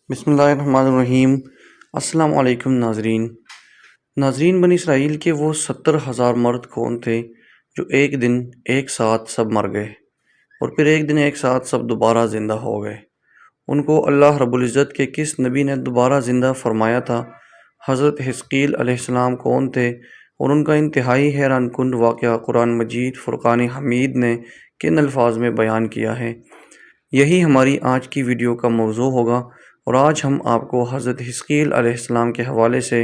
بسم اللہ الرحمن الرحیم۔ السلام علیکم ناظرین، بنی اسرائیل کے وہ 70,000 مرد کون تھے جو ایک دن ایک ساتھ سب مر گئے اور پھر ایک دن ایک ساتھ سب دوبارہ زندہ ہو گئے؟ ان کو اللہ رب العزت کے کس نبی نے دوبارہ زندہ فرمایا تھا؟ حضرت حزقیل علیہ السلام کون تھے اور ان کا انتہائی حیران کن واقعہ قرآن مجید فرقان حمید نے کن الفاظ میں بیان کیا ہے؟ یہی ہماری آج کی ویڈیو کا موضوع ہوگا، اور آج ہم آپ کو حضرت حزقیل علیہ السلام کے حوالے سے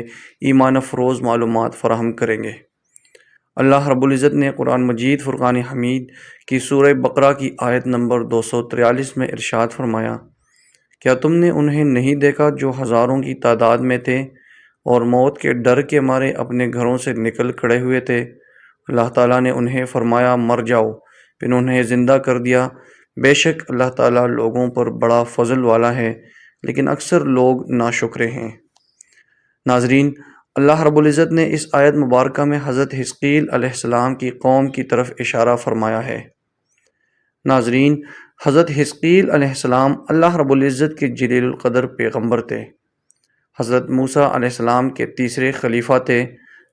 ایمان افروز معلومات فراہم کریں گے۔ اللہ رب العزت نے قرآن مجید فرقان حمید کی سورہ بقرہ کی آیت نمبر 243 میں ارشاد فرمایا، کیا تم نے انہیں نہیں دیکھا جو ہزاروں کی تعداد میں تھے اور موت کے ڈر کے مارے اپنے گھروں سے نکل کھڑے ہوئے تھے؟ اللہ تعالیٰ نے انہیں فرمایا مر جاؤ، پھر انہیں زندہ کر دیا۔ بے شک اللہ تعالیٰ لوگوں پر بڑا فضل والا ہے، لیکن اکثر لوگ ناشکرے ہیں۔ ناظرین، اللہ رب العزت نے اس آیت مبارکہ میں حضرت حزقیل علیہ السلام کی قوم کی طرف اشارہ فرمایا ہے۔ ناظرین، حضرت حزقیل علیہ السلام اللہ رب العزت کے جلیل القدر پیغمبر تھے۔ حضرت موسیٰ علیہ السلام کے تیسرے خلیفہ تھے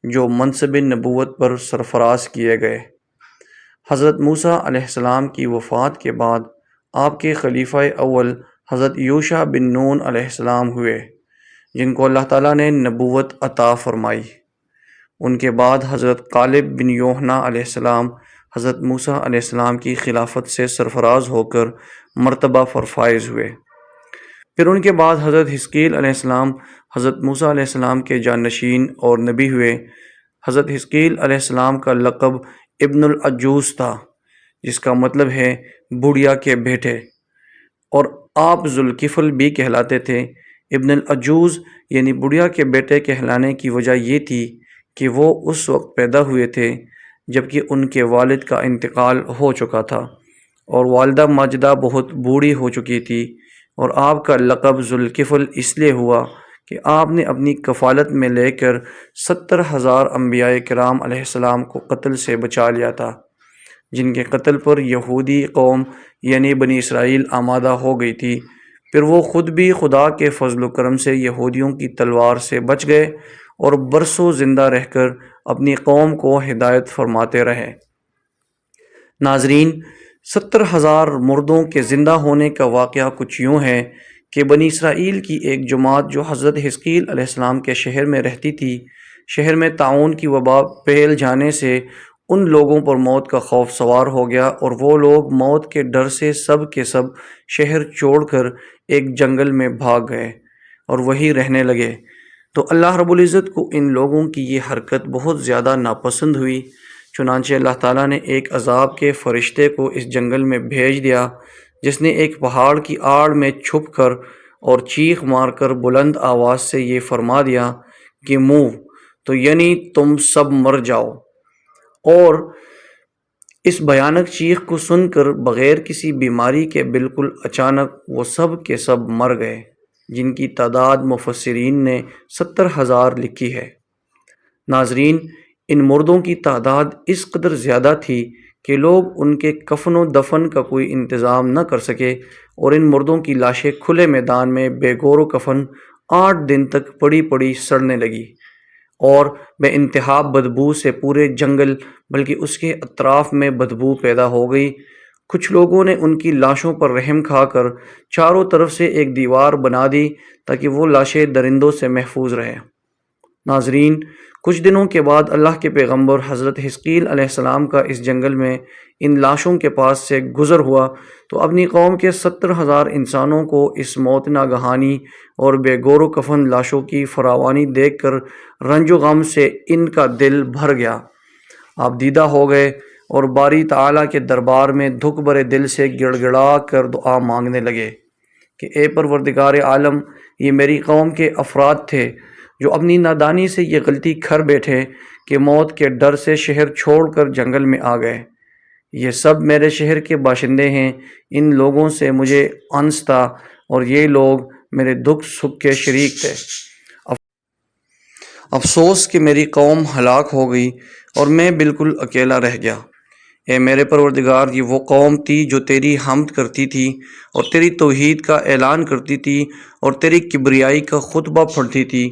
جو منصب نبوت پر سرفراز کیے گئے۔ حضرت موسیٰ علیہ السلام کی وفات کے بعد آپ کے خلیفہ اول حضرت یوشع بن نون علیہ السلام ہوئے، جن کو اللہ تعالیٰ نے نبوت عطا فرمائی۔ ان کے بعد حضرت کالب بن یوحنا علیہ السلام حضرت موسیٰ علیہ السلام کی خلافت سے سرفراز ہو کر مرتبہ پر فائز ہوئے۔ پھر ان کے بعد حضرت حزقیل علیہ السلام حضرت موسیٰ علیہ السلام کے جانشین اور نبی ہوئے۔ حضرت حزقیل علیہ السلام کا لقب ابن العجوز تھا، جس کا مطلب ہے بڑھیا کے بیٹے، اور آپ ذوالکفل بھی کہلاتے تھے۔ ابن العجوز یعنی بڑھیا کے بیٹے کہلانے کی وجہ یہ تھی کہ وہ اس وقت پیدا ہوئے تھے جبکہ ان کے والد کا انتقال ہو چکا تھا اور والدہ ماجدہ بہت بوڑھی ہو چکی تھی، اور آپ کا لقب ذوالکفل اس لیے ہوا کہ آپ نے اپنی کفالت میں لے کر 70,000 انبیاء کرام علیہ السلام کو قتل سے بچا لیا تھا، جن کے قتل پر یہودی قوم یعنی بنی اسرائیل آمادہ ہو گئی تھی۔ پھر وہ خود بھی خدا کے فضل و کرم سے یہودیوں کی تلوار سے بچ گئے اور برسوں زندہ رہ کر اپنی قوم کو ہدایت فرماتے رہے۔ ناظرین، 70,000 مردوں کے زندہ ہونے کا واقعہ کچھ یوں ہے کہ بنی اسرائیل کی ایک جماعت جو حضرت حزقیل علیہ السلام کے شہر میں رہتی تھی، شہر میں طاعون کی وبا پھیل جانے سے ان لوگوں پر موت کا خوف سوار ہو گیا، اور وہ لوگ موت کے ڈر سے سب کے سب شہر چھوڑ کر ایک جنگل میں بھاگ گئے اور وہیں رہنے لگے۔ تو اللہ رب العزت کو ان لوگوں کی یہ حرکت بہت زیادہ ناپسند ہوئی، چنانچہ اللہ تعالیٰ نے ایک عذاب کے فرشتے کو اس جنگل میں بھیج دیا، جس نے ایک پہاڑ کی آڑ میں چھپ کر اور چیخ مار کر بلند آواز سے یہ فرما دیا کہ منہ تو یعنی تم سب مر جاؤ۔ اور اس بھیانک چیخ کو سن کر بغیر کسی بیماری کے بالکل اچانک وہ سب کے سب مر گئے، جن کی تعداد مفسرین نے 70,000 لکھی ہے۔ ناظرین، ان مردوں کی تعداد اس قدر زیادہ تھی کہ لوگ ان کے کفن و دفن کا کوئی انتظام نہ کر سکے، اور ان مردوں کی لاشیں کھلے میدان میں بے گور و کفن 8 دن تک پڑی پڑی سڑنے لگی، اور بے انتہا بدبو سے پورے جنگل بلکہ اس کے اطراف میں بدبو پیدا ہو گئی۔ کچھ لوگوں نے ان کی لاشوں پر رحم کھا کر چاروں طرف سے ایک دیوار بنا دی تاکہ وہ لاشیں درندوں سے محفوظ رہیں۔ ناظرین، کچھ دنوں کے بعد اللہ کے پیغمبر حضرت حزقیل علیہ السلام کا اس جنگل میں ان لاشوں کے پاس سے گزر ہوا تو اپنی قوم کے 70,000 انسانوں کو اس موت ناگہانی اور بے گور و کفن لاشوں کی فراوانی دیکھ کر رنج و غم سے ان کا دل بھر گیا۔ آپ دیدہ ہو گئے اور باری تعالیٰ کے دربار میں دھک بھرے دل سے گڑ گڑا کر دعا مانگنے لگے کہ اے پروردگار عالم، یہ میری قوم کے افراد تھے جو اپنی نادانی سے یہ غلطی کر بیٹھے کہ موت کے ڈر سے شہر چھوڑ کر جنگل میں آ گئے۔ یہ سب میرے شہر کے باشندے ہیں، ان لوگوں سے مجھے انس تھا اور یہ لوگ میرے دکھ سکھ کے شریک تھے۔ افسوس کہ میری قوم ہلاک ہو گئی اور میں بالکل اکیلا رہ گیا۔ اے میرے پروردگار، یہ وہ قوم تھی جو تیری حمد کرتی تھی اور تیری توحید کا اعلان کرتی تھی اور تیری کبریائی کا خطبہ پڑھتی تھی۔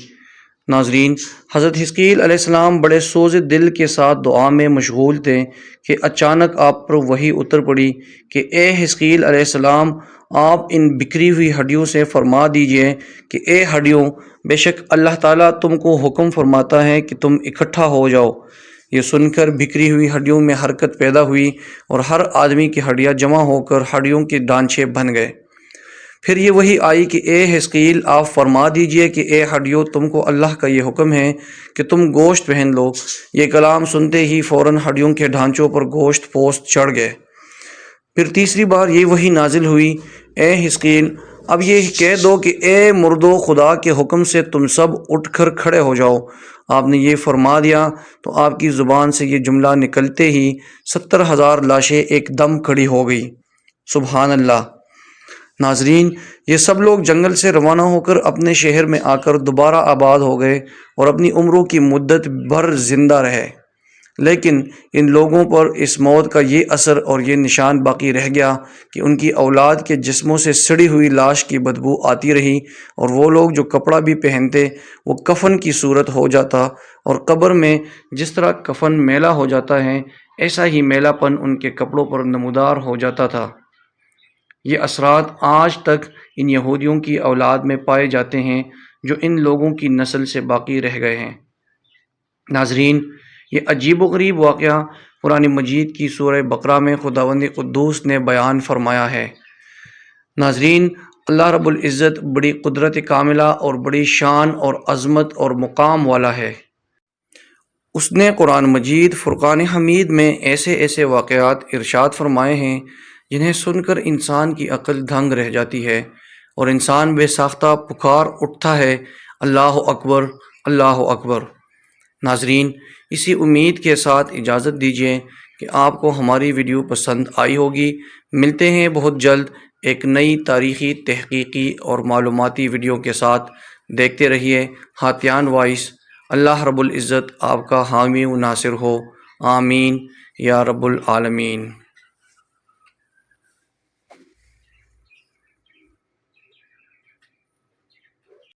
ناظرین، حضرت حزقیل علیہ السلام بڑے سوز دل کے ساتھ دعا میں مشغول تھے کہ اچانک آپ پر وحی اتر پڑی کہ اے حزقیل علیہ السلام، آپ ان بکھری ہوئی ہڈیوں سے فرما دیجئے کہ اے ہڈیوں، بے شک اللہ تعالیٰ تم کو حکم فرماتا ہے کہ تم اکٹھا ہو جاؤ۔ یہ سن کر بکھری ہوئی ہڈیوں میں حرکت پیدا ہوئی اور ہر آدمی کی ہڈیاں جمع ہو کر ہڈیوں کے ڈھانچے بن گئے۔ پھر یہ وحی آئی کہ اے حزقیل، آپ فرما دیجئے کہ اے ہڈیوں، تم کو اللہ کا یہ حکم ہے کہ تم گوشت پہن لو۔ یہ کلام سنتے ہی فوراً ہڈیوں کے ڈھانچوں پر گوشت پوست چڑھ گئے۔ پھر تیسری بار یہ وحی نازل ہوئی، اے حزقیل، اب یہ کہہ دو کہ اے مردو، خدا کے حکم سے تم سب اٹھ کر کھڑے ہو جاؤ۔ آپ نے یہ فرما دیا تو آپ کی زبان سے یہ جملہ نکلتے ہی 70,000 لاشیں ایک دم کھڑی ہو گئی۔ سبحان اللہ۔ ناظرین، یہ سب لوگ جنگل سے روانہ ہو کر اپنے شہر میں آ کر دوبارہ آباد ہو گئے اور اپنی عمروں کی مدت بھر زندہ رہے، لیکن ان لوگوں پر اس موت کا یہ اثر اور یہ نشان باقی رہ گیا کہ ان کی اولاد کے جسموں سے سڑی ہوئی لاش کی بدبو آتی رہی، اور وہ لوگ جو کپڑا بھی پہنتے وہ کفن کی صورت ہو جاتا، اور قبر میں جس طرح کفن میلا ہو جاتا ہے ایسا ہی میلا پن ان کے کپڑوں پر نمودار ہو جاتا تھا۔ یہ اثرات آج تک ان یہودیوں کی اولاد میں پائے جاتے ہیں جو ان لوگوں کی نسل سے باقی رہ گئے ہیں۔ ناظرین، یہ عجیب و غریب واقعہ قرآن مجید کی سورہ بقرہ میں خداوند قدوس نے بیان فرمایا ہے۔ ناظرین، اللہ رب العزت بڑی قدرت کاملہ اور بڑی شان اور عظمت اور مقام والا ہے۔ اس نے قرآن مجید فرقان حمید میں ایسے ایسے واقعات ارشاد فرمائے ہیں جنہیں سن کر انسان کی عقل دھنگ رہ جاتی ہے اور انسان بے ساختہ پکار اٹھتا ہے، اللہ اکبر، اللہ اکبر۔ ناظرین، اسی امید کے ساتھ اجازت دیجیے کہ آپ کو ہماری ویڈیو پسند آئی ہوگی۔ ملتے ہیں بہت جلد ایک نئی تاریخی، تحقیقی اور معلوماتی ویڈیو کے ساتھ۔ دیکھتے رہیے ہاتھیان وائس۔ اللہ رب العزت آپ کا حامی و ناصر ہو، آمین یا رب العالمین۔